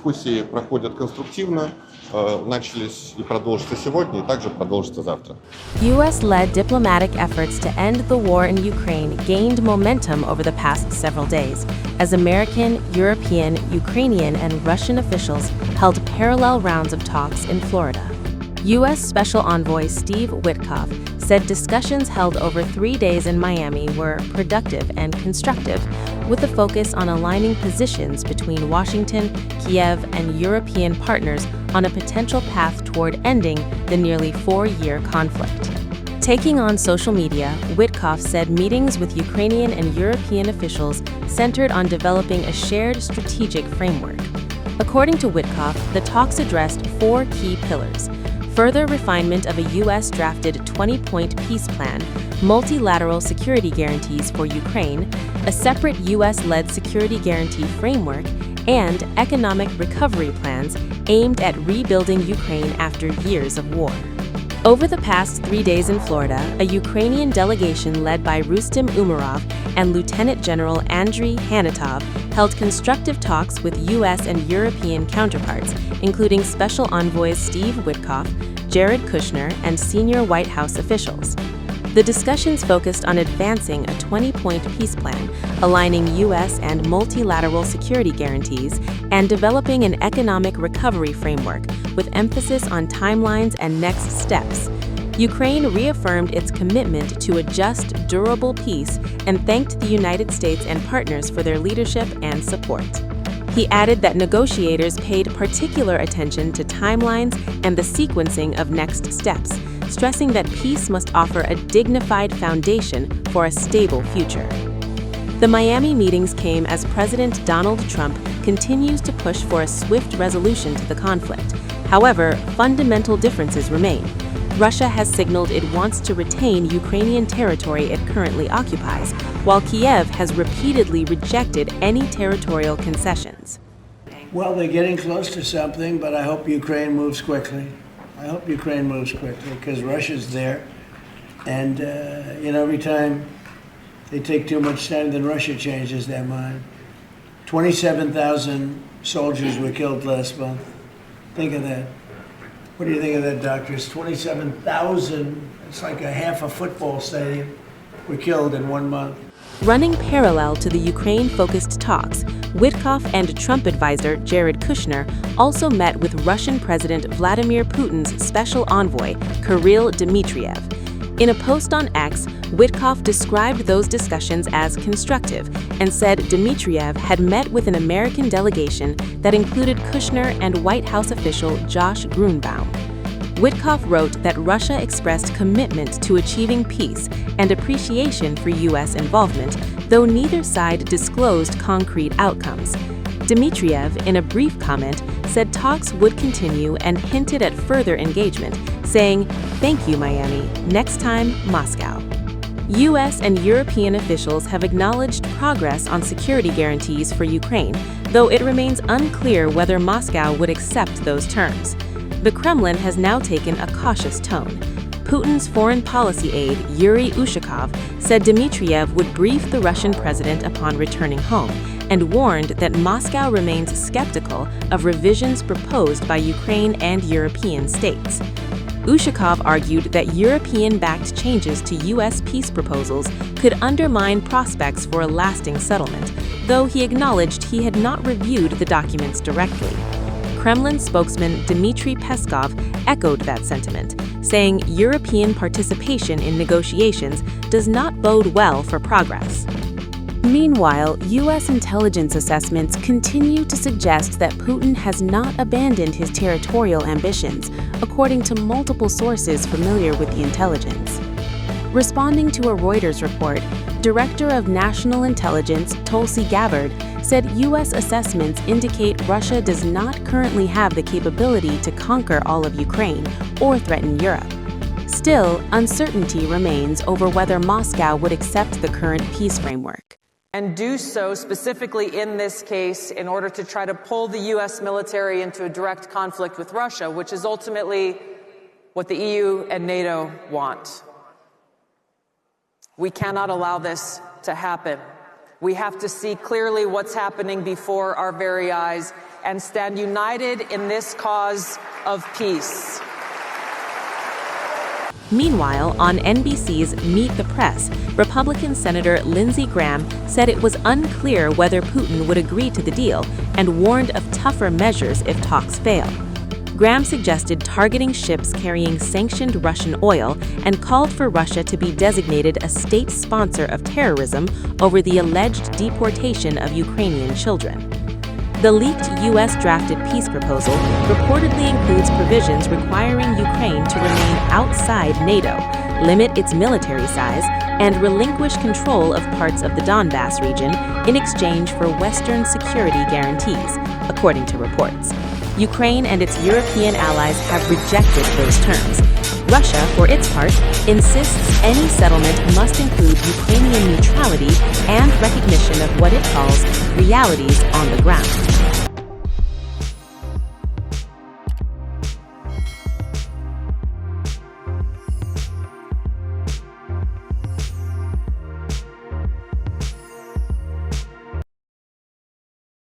Дискуссии проходят конструктивно, начались и продолжатся сегодня, и также продолжатся завтра. U.S.-led diplomatic efforts to end the war in Ukraine gained momentum over the past several days, as American, European, Ukrainian, and Russian officials held parallel rounds of talks in Florida. U.S. Special Envoy Steve Witkoff said discussions held over 3 days in Miami were productive and constructive, with a focus on aligning positions between Washington, Kiev, and European partners on a potential path toward ending the nearly 4-year conflict. Taking on social media, Witkoff said meetings with Ukrainian and European officials centered on developing a shared strategic framework. According to Witkoff, the talks addressed 4 key pillars: further refinement of a U.S.-drafted 20-point peace plan, multilateral security guarantees for Ukraine, a separate U.S.-led security guarantee framework, and economic recovery plans aimed at rebuilding Ukraine after years of war. Over the past 3 days in Florida, a Ukrainian delegation led by Rustem Umerov and Lieutenant General Andriy Hanatov held constructive talks with U.S. and European counterparts, including Special Envoys Steve Witkoff, Jared Kushner, and senior White House officials. The discussions focused on advancing a 20-point peace plan, aligning U.S. and multilateral security guarantees, and developing an economic recovery framework with emphasis on timelines and next steps. Ukraine reaffirmed its commitment to a just, durable peace and thanked the United States and partners for their leadership and support. He added that negotiators paid particular attention to timelines and the sequencing of next steps, stressing that peace must offer a dignified foundation for a stable future. The Miami meetings came as President Donald Trump continues to push for a swift resolution to the conflict. However, fundamental differences remain. Russia has signaled it wants to retain Ukrainian territory it currently occupies, while Kiev has repeatedly rejected any territorial concessions. Well, they're getting close to something, but I hope Ukraine moves quickly. I hope Ukraine moves quickly because Russia's there. And, every time they take too much time, then Russia changes their mind. 27,000 soldiers were killed last month. Think of that. What do you think of that, doctors? 27,000, it's like a half a football stadium, were killed in 1 month. Running parallel to the Ukraine-focused talks, Witkoff and Trump advisor Jared Kushner also met with Russian President Vladimir Putin's special envoy, Kirill Dmitriev. In a post on X, Witkoff described those discussions as constructive and said Dmitriev had met with an American delegation that included Kushner and White House official Josh Grunbaum. Witkoff wrote that Russia expressed commitment to achieving peace and appreciation for U.S. involvement, though neither side disclosed concrete outcomes. Dmitriev, in a brief comment, said talks would continue and hinted at further engagement, saying, "Thank you, Miami. Next time, Moscow." U.S. and European officials have acknowledged progress on security guarantees for Ukraine, though it remains unclear whether Moscow would accept those terms. The Kremlin has now taken a cautious tone. Putin's foreign policy aide, Yuri Ushakov, said Dmitriev would brief the Russian president upon returning home and warned that Moscow remains skeptical of revisions proposed by Ukraine and European states. Ushakov argued that European-backed changes to U.S. peace proposals could undermine prospects for a lasting settlement, though he acknowledged he had not reviewed the documents directly. Kremlin spokesman Dmitry Peskov echoed that sentiment, saying European participation in negotiations does not bode well for progress. Meanwhile, U.S. intelligence assessments continue to suggest that Putin has not abandoned his territorial ambitions, according to multiple sources familiar with the intelligence. Responding to a Reuters report, Director of National Intelligence Tulsi Gabbard said U.S. assessments indicate Russia does not currently have the capability to conquer all of Ukraine or threaten Europe. Still, uncertainty remains over whether Moscow would accept the current peace framework. And do so specifically in this case in order to try to pull the U.S. military into a direct conflict with Russia, which is ultimately what the EU and NATO want. We cannot allow this to happen. We have to see clearly what's happening before our very eyes and stand united in this cause of peace. Meanwhile, on NBC's Meet the Press, Republican Senator Lindsey Graham said it was unclear whether Putin would agree to the deal and warned of tougher measures if talks fail. Graham suggested targeting ships carrying sanctioned Russian oil and called for Russia to be designated a state sponsor of terrorism over the alleged deportation of Ukrainian children. The leaked U.S.-drafted peace proposal reportedly includes provisions requiring Ukraine to remain outside NATO, limit its military size, and relinquish control of parts of the Donbass region in exchange for Western security guarantees, according to reports. Ukraine and its European allies have rejected those terms. Russia, for its part, insists any settlement must include Ukrainian neutrality and recognition of what it calls realities on the ground.